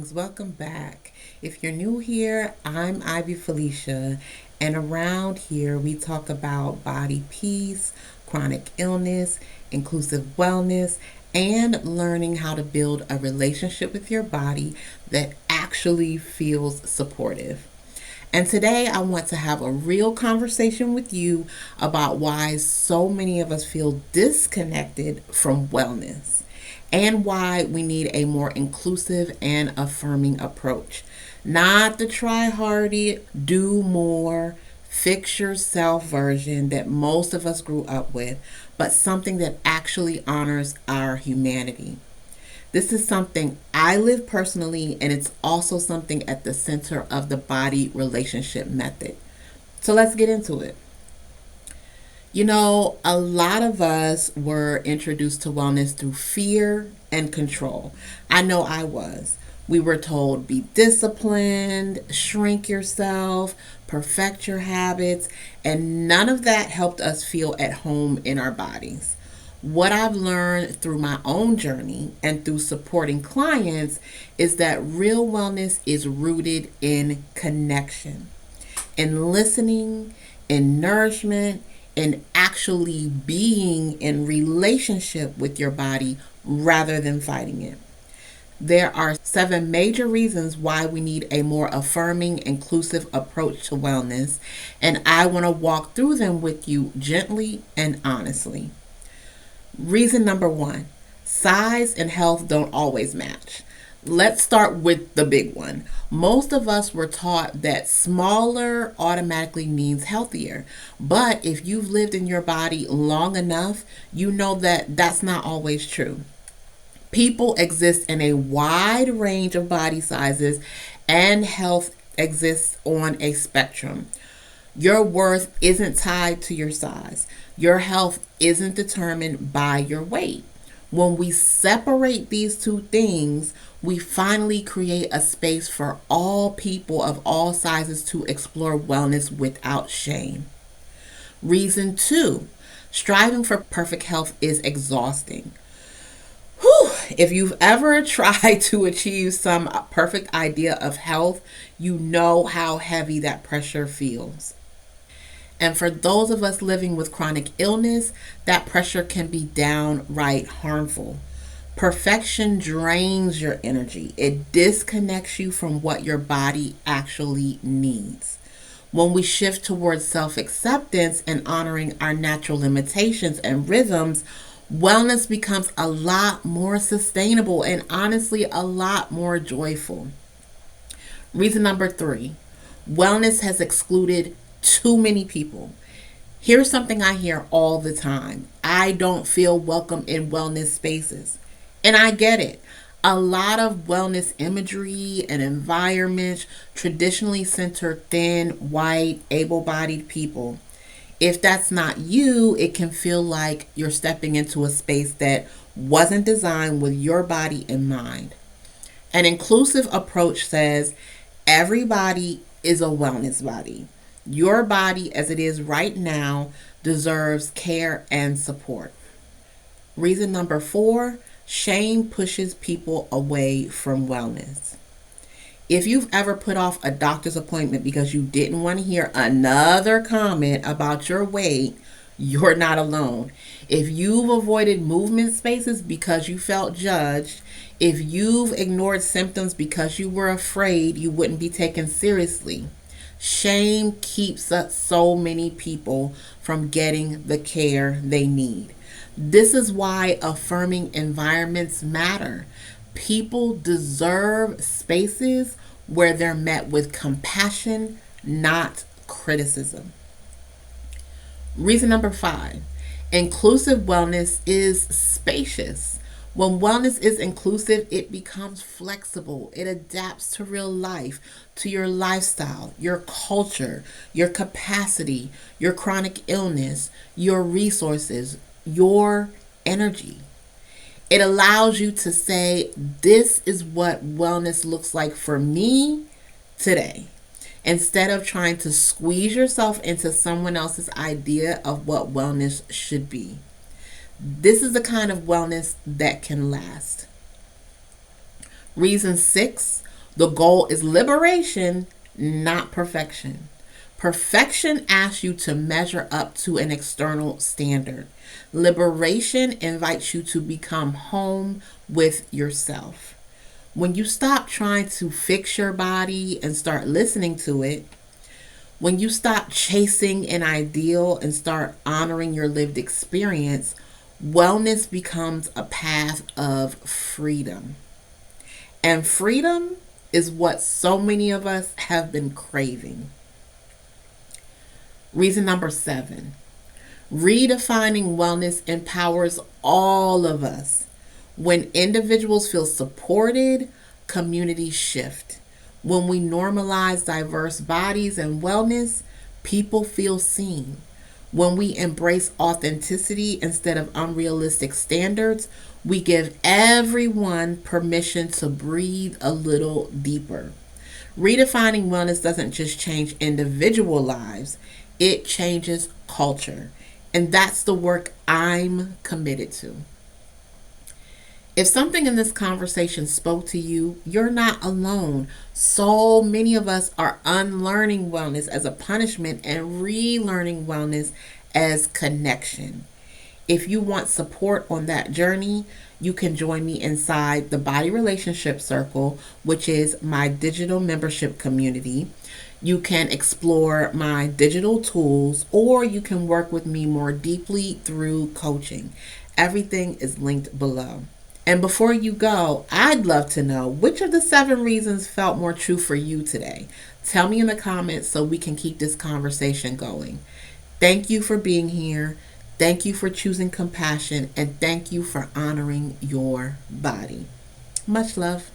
beings, welcome back. If you're new here, I'm Felicia, and around here we talk about body peace, chronic illness, inclusive wellness, and learning how to build a relationship with your body that actually feels supportive. And today I want to have a real conversation with you about why so many of us feel disconnected from wellness and why we need a more inclusive and affirming approach. Not the try hardy, do more, fix yourself version that most of us grew up with, but something that actually honors our humanity. This is something I live personally, and it's also something at the center of the body relationship method. So let's get into it. A lot of us were introduced to wellness through fear and control. I know I was. We were told be disciplined, shrink yourself, perfect your habits, and none of that helped us feel at home in our bodies. What I've learned through my own journey and through supporting clients is that real wellness is rooted in connection, in listening, in nourishment, in actually being in relationship with your body rather than fighting it. There are 7 major reasons why we need a more affirming, inclusive approach to wellness, and I want to walk through them with you gently and honestly. Reason number 1: size and health don't always match. Let's start with the big one. Most of us were taught that smaller automatically means healthier. But if you've lived in your body long enough, you know that that's not always true. People exist in a wide range of body sizes, and health exists on a spectrum. Your worth isn't tied to your size. Your health isn't determined by your weight. When we separate these two things, we finally create a space for all people of all sizes to explore wellness without shame. Reason 2: striving for perfect health is exhausting. Whew, if you've ever tried to achieve some perfect idea of health, you know how heavy that pressure feels. And for those of us living with chronic illness, that pressure can be downright harmful. Perfection drains your energy, it disconnects you from what your body actually needs. When we shift towards self acceptance and honoring our natural limitations and rhythms, wellness becomes a lot more sustainable and honestly a lot more joyful. Reason number 3: wellness has excluded too many people. Here's something I hear all the time: I don't feel welcome in wellness spaces. And I get it. A lot of wellness imagery and environments traditionally center thin, white, able bodied people. If that's not you, it can feel like you're stepping into a space that wasn't designed with your body in mind. An inclusive approach says everybody is a wellness body. Your body, as it is right now, deserves care and support. Reason number 4: shame pushes people away from wellness. If you've ever put off a doctor's appointment because you didn't want to hear another comment about your weight, you're not alone. If you've avoided movement spaces because you felt judged, if you've ignored symptoms because you were afraid you wouldn't be taken seriously, shame keeps so many people from getting the care they need. This is why affirming environments matter. People deserve spaces where they're met with compassion, not criticism. Reason number 5: inclusive wellness is spacious. When wellness is inclusive, it becomes flexible. It adapts to real life, to your lifestyle, your culture, your capacity, your chronic illness, your resources, your energy. It allows you to say, this is what wellness looks like for me today, instead of trying to squeeze yourself into someone else's idea of what wellness should be. This is the kind of wellness that can last. Reason 6: The goal is liberation, not perfection. Perfection asks you to measure up to an external standard. Liberation invites you to become home with yourself. When you stop trying to fix your body and start listening to it, when you stop chasing an ideal and start honoring your lived experience, wellness becomes a path of freedom. And freedom is what so many of us have been craving. Reason number 7, redefining wellness empowers all of us. When individuals feel supported, communities shift. When we normalize diverse bodies and wellness, people feel seen. When we embrace authenticity instead of unrealistic standards, we give everyone permission to breathe a little deeper. Redefining wellness doesn't just change individual lives, it changes culture. And that's the work I'm committed to. If something in this conversation spoke to you, you're not alone. So many of us are unlearning wellness as a punishment and relearning wellness as connection. If you want support on that journey, you can join me inside the Body Relationship Circle, which is my digital membership community. You can explore my digital tools, or you can work with me more deeply through coaching. Everything is linked below. And before you go, I'd love to know which of the 7 reasons felt more true for you today. Tell me in the comments so we can keep this conversation going. Thank you for being here. Thank you for choosing compassion. And thank you for honoring your body. Much love.